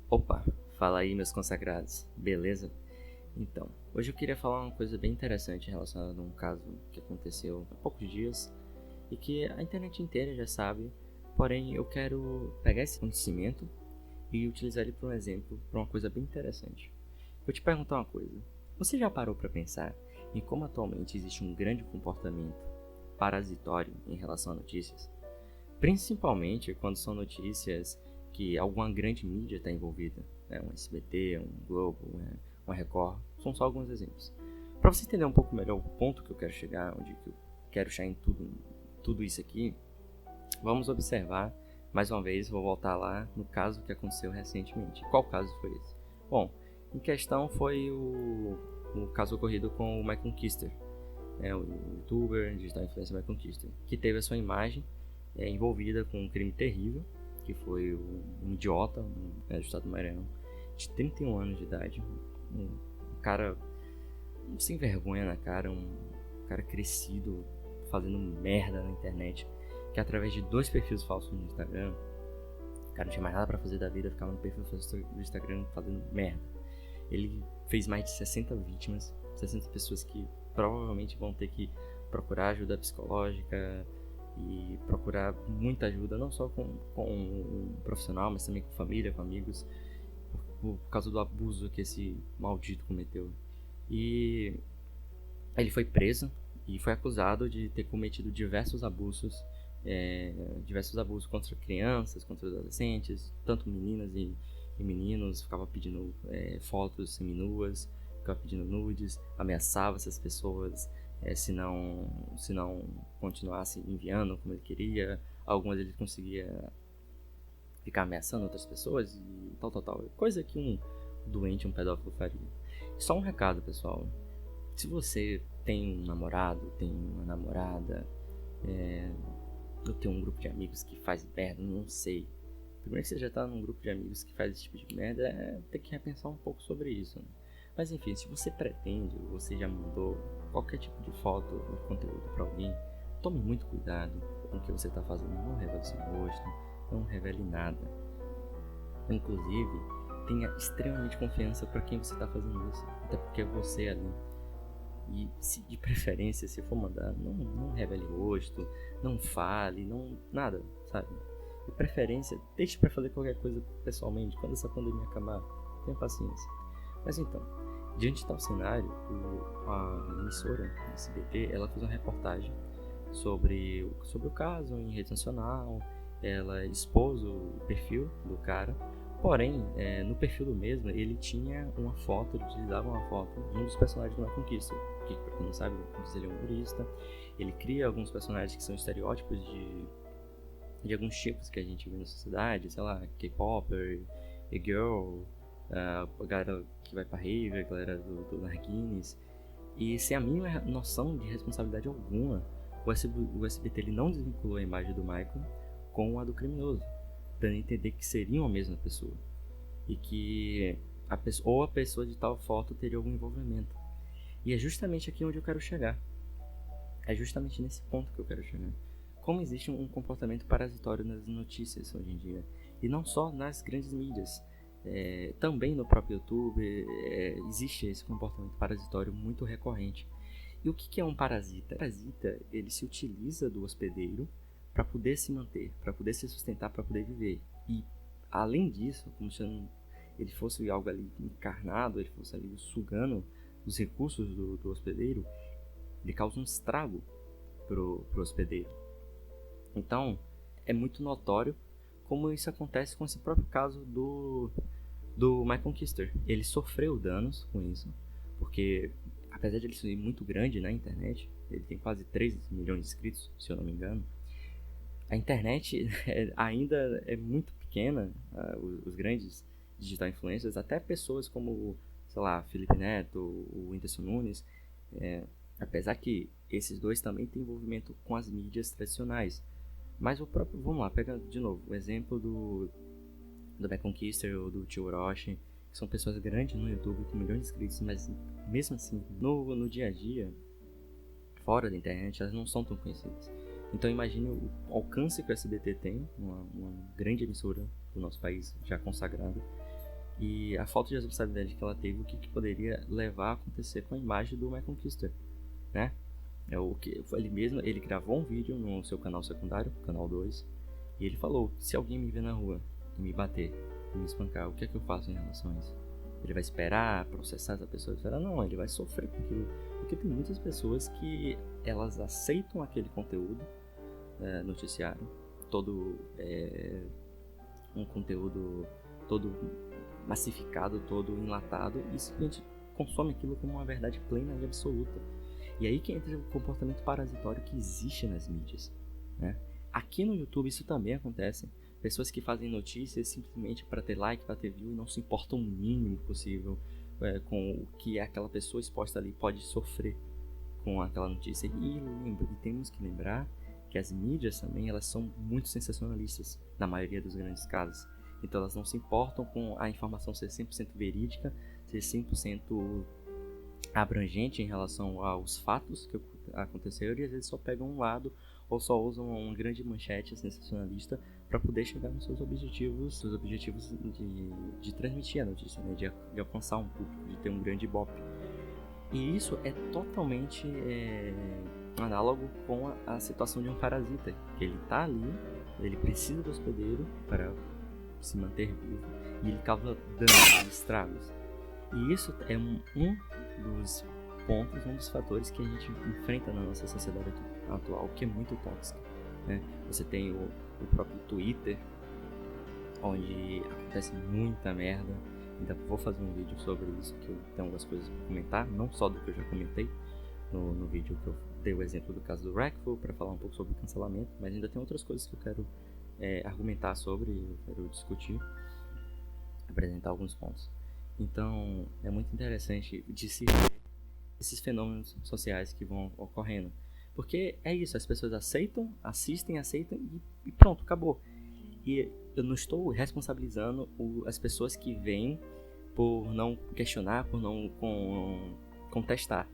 Opa, fala aí meus consagrados, beleza? Então, hoje eu queria falar uma coisa bem interessante relacionada a um caso que aconteceu há poucos dias e que a internet inteira já sabe, porém eu quero pegar esse acontecimento e utilizar ele para um exemplo, para uma coisa bem interessante. Vou te perguntar uma coisa, você já parou para pensar em como atualmente existe um grande comportamento parasitório em relação a notícias? Principalmente quando são notícias que alguma grande mídia está envolvida, né? Um SBT, um Globo, uma Record, são só alguns exemplos. Para você entender um pouco melhor o ponto que eu quero chegar, onde que eu quero chegar em tudo isso aqui, vamos observar, mais uma vez, vou voltar lá no caso que aconteceu recentemente. Qual caso foi esse? Bom, em questão foi o caso ocorrido com o Michael Kister, o youtuber, digital influencer Michael Kister, que teve a sua imagem envolvida com um crime terrível, que foi um idiota, do estado do Maranhão, de 31 anos de idade, um cara sem vergonha na cara, um cara crescido, fazendo merda na internet, que através de 2 perfis falsos no Instagram, o cara não tinha mais nada pra fazer da vida, ficava no perfil falso do Instagram fazendo merda. Ele fez mais de 60 vítimas, 60 pessoas que provavelmente vão ter que procurar ajuda psicológica e procurar muita ajuda, não só com um profissional, mas também com família, com amigos, por causa do abuso que esse maldito cometeu. E ele foi preso e foi acusado de ter cometido diversos abusos contra crianças, contra adolescentes, tanto meninas e meninos, ficava pedindo fotos seminuas, ficava pedindo nudes, ameaçava essas pessoas se não continuasse enviando como ele queria. Algumas ele conseguia ficar ameaçando outras pessoas e tal. Coisa que um doente, um pedófilo faria. Só um recado, pessoal. Se você tem um namorado, tem uma namorada, ou tem um grupo de amigos que faz merda, não sei. Primeiro que você já tá num grupo de amigos que faz esse tipo de merda, tem que repensar um pouco sobre isso, né? Mas enfim, se você pretende, ou você já mandou qualquer tipo de foto ou conteúdo para alguém, tome muito cuidado com o que você está fazendo. Não revele seu rosto, não revele nada. Inclusive, tenha extremamente confiança para quem você está fazendo isso, até porque é você ali. E se de preferência, se for mandar, não revele o rosto, não fale, nada, sabe? De preferência, deixe para fazer qualquer coisa pessoalmente quando essa pandemia acabar. Tenha paciência. Mas então, diante de tal cenário, a emissora, a SBT, ela fez uma reportagem sobre o caso em rede nacional. Ela expôs o perfil do cara, porém, no perfil do mesmo, ele tinha uma foto, ele utilizava uma foto de um dos personagens do Michael Kister, que, pra quem não sabe, o Michael Kister é um humorista. Ele cria alguns personagens que são estereótipos de alguns tipos que a gente vê na sociedade, sei lá, K-popper, e-girl, a galera que vai pra rave, a galera do Narguines, e sem a mínima noção de responsabilidade alguma, o SBT ele não desvinculou a imagem do Michael com a do criminoso, dando a entender que seriam a mesma pessoa, e que a pessoa de tal foto teria algum envolvimento. E é justamente aqui onde eu quero chegar. É justamente nesse ponto que eu quero chegar. Como existe um comportamento parasitório nas notícias hoje em dia, e não só nas grandes mídias, também no próprio YouTube existe esse comportamento parasitório muito recorrente. E o que é um parasita? O parasita, ele se utiliza do hospedeiro para poder se manter, para poder se sustentar, para poder viver. E além disso, como se ele fosse algo ali encarnado, ele fosse ali sugando os recursos do hospedeiro, ele causa um estrago pro hospedeiro. Então, é muito notório como isso acontece com esse próprio caso do Michael Kister. Ele sofreu danos com isso, porque apesar de ele ser muito grande na internet, ele tem quase 3 milhões de inscritos, se eu não me engano, a internet ainda é muito pequena. Os grandes digital influencers, até pessoas como, sei lá, Felipe Neto, o Whindersson Nunes, apesar que esses dois também têm envolvimento com as mídias tradicionais, mas o próprio, vamos lá, pega de novo o exemplo do Michael Kister ou do Tio Orochi, que são pessoas grandes no YouTube com milhões de inscritos, mas mesmo assim, no dia a dia, fora da internet, elas não são tão conhecidas. Então imagine o alcance que o SBT tem, uma grande emissora do nosso país já consagrada, E a falta de responsabilidade que ela teve, o que poderia levar a acontecer com a imagem do Michael Kister, né? Ele gravou um vídeo no seu canal secundário, canal 2, e ele falou: se alguém me ver na rua e me bater e me espancar, o que é que eu faço em relação a isso? Ele vai esperar processar essa pessoa? Não, ele vai sofrer com aquilo, porque tem muitas pessoas que elas aceitam aquele conteúdo noticiário, todo um conteúdo todo massificado, todo enlatado, e simplesmente consome aquilo como uma verdade plena e absoluta. E aí que entra o comportamento parasitório que existe nas mídias, né? Aqui no YouTube isso também acontece. Pessoas que fazem notícias simplesmente para ter like, para ter view, e não se importam o mínimo possível com o que aquela pessoa exposta ali pode sofrer com aquela notícia. E temos que lembrar que as mídias também, elas são muito sensacionalistas, na maioria dos grandes casos. Então elas não se importam com a informação ser 100% verídica, ser 100% abrangente em relação aos fatos que aconteceram, e às vezes só pegam um lado ou só usam uma grande manchete sensacionalista para poder chegar nos seus objetivos de transmitir a notícia, né? de alcançar um público, de ter um grande ibope. E isso é totalmente análogo com a situação de um parasita, que ele está ali, ele precisa do hospedeiro para se manter vivo, e ele causa danos, estragos. E isso é um dos pontos, um dos fatores que a gente enfrenta na nossa sociedade atual, que é muito tóxica, né? Você tem o próprio Twitter, onde acontece muita merda. Ainda vou fazer um vídeo sobre isso, que eu tenho algumas coisas para comentar, não só do que eu já comentei no vídeo que eu dei o exemplo do caso do Rackful, para falar um pouco sobre o cancelamento, mas ainda tem outras coisas que eu quero argumentar sobre, eu quero discutir, apresentar alguns pontos. Então é muito interessante de se ver esses fenômenos sociais que vão ocorrendo, porque é isso, as pessoas aceitam, assistem, aceitam e pronto, acabou. E eu não estou responsabilizando as pessoas que vêm por não questionar, por não contestar,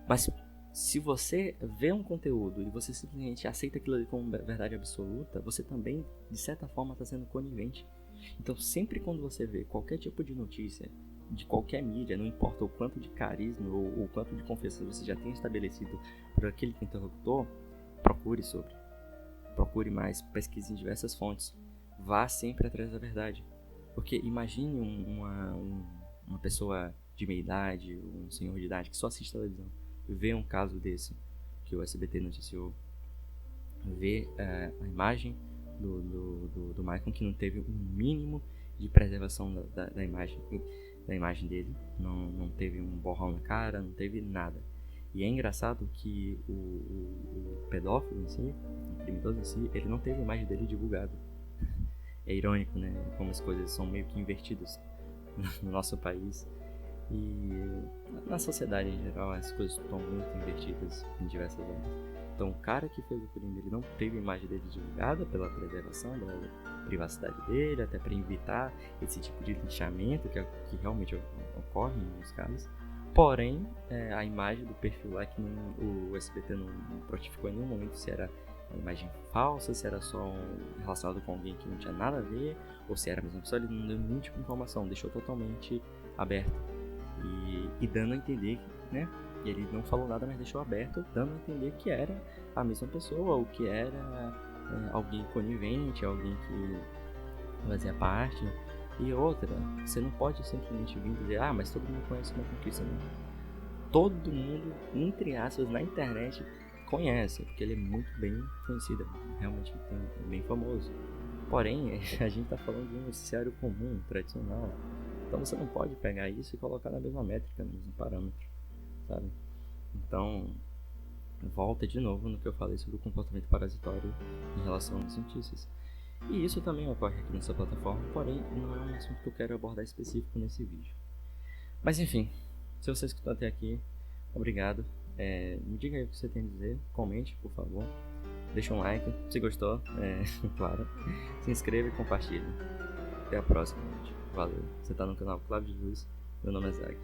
mas se você vê um conteúdo e você simplesmente aceita aquilo ali como verdade absoluta, você também, de certa forma, está sendo conivente. Então, sempre quando você vê qualquer tipo de notícia, de qualquer mídia, não importa o quanto de carisma ou o quanto de confiança você já tem estabelecido por aquele interlocutor, procure mais, pesquise em diversas fontes, vá sempre atrás da verdade. Porque imagine uma pessoa de meia idade, um senhor de idade que só assiste televisão, vê um caso desse que o SBT noticiou, vê a imagem do Michael, que não teve um mínimo de preservação da imagem dele, não teve um borrão na cara, não teve nada. E é engraçado que o pedófilo em si, o criminoso em si, ele não teve a imagem dele divulgada. É irônico, né? Como as coisas são meio que invertidas no nosso país. E na sociedade em geral as coisas estão muito invertidas em diversas áreas. Então o cara que fez o crime, ele não teve a imagem dele divulgada pela preservação da privacidade dele, até para evitar esse tipo de linchamento que realmente ocorre em alguns casos. Porém, a imagem do perfil lá, que o SBT não notificou em nenhum momento se era uma imagem falsa, se era só relacionado com alguém que não tinha nada a ver, ou se era a mesma pessoa, ele não deu nenhum tipo de informação, deixou totalmente aberto. E dando a entender, né? E ele não falou nada, mas deixou aberto, dando a entender que era a mesma pessoa, ou que era alguém conivente, alguém que fazia parte. E outra, você não pode simplesmente vir dizer, mas todo mundo conhece uma conquista, não. Todo mundo, entre aspas, na internet conhece, porque ele é muito bem conhecido, realmente é bem famoso. Porém, a gente está falando de um noticiário comum, tradicional. Então você não pode pegar isso e colocar na mesma métrica, no mesmo parâmetro, sabe? Então, volta de novo no que eu falei sobre o comportamento parasitório em relação às notícias. E isso também ocorre aqui nessa plataforma, porém não é um assunto que eu quero abordar específico nesse vídeo. Mas enfim, se você escutou até aqui, obrigado. Me diga aí o que você tem a dizer, comente, por favor. Deixa um like, se gostou, claro. Se inscreva e compartilhe. Até a próxima, gente. Valeu. Você tá no canal Cláudio de Luz. Meu nome é Zag.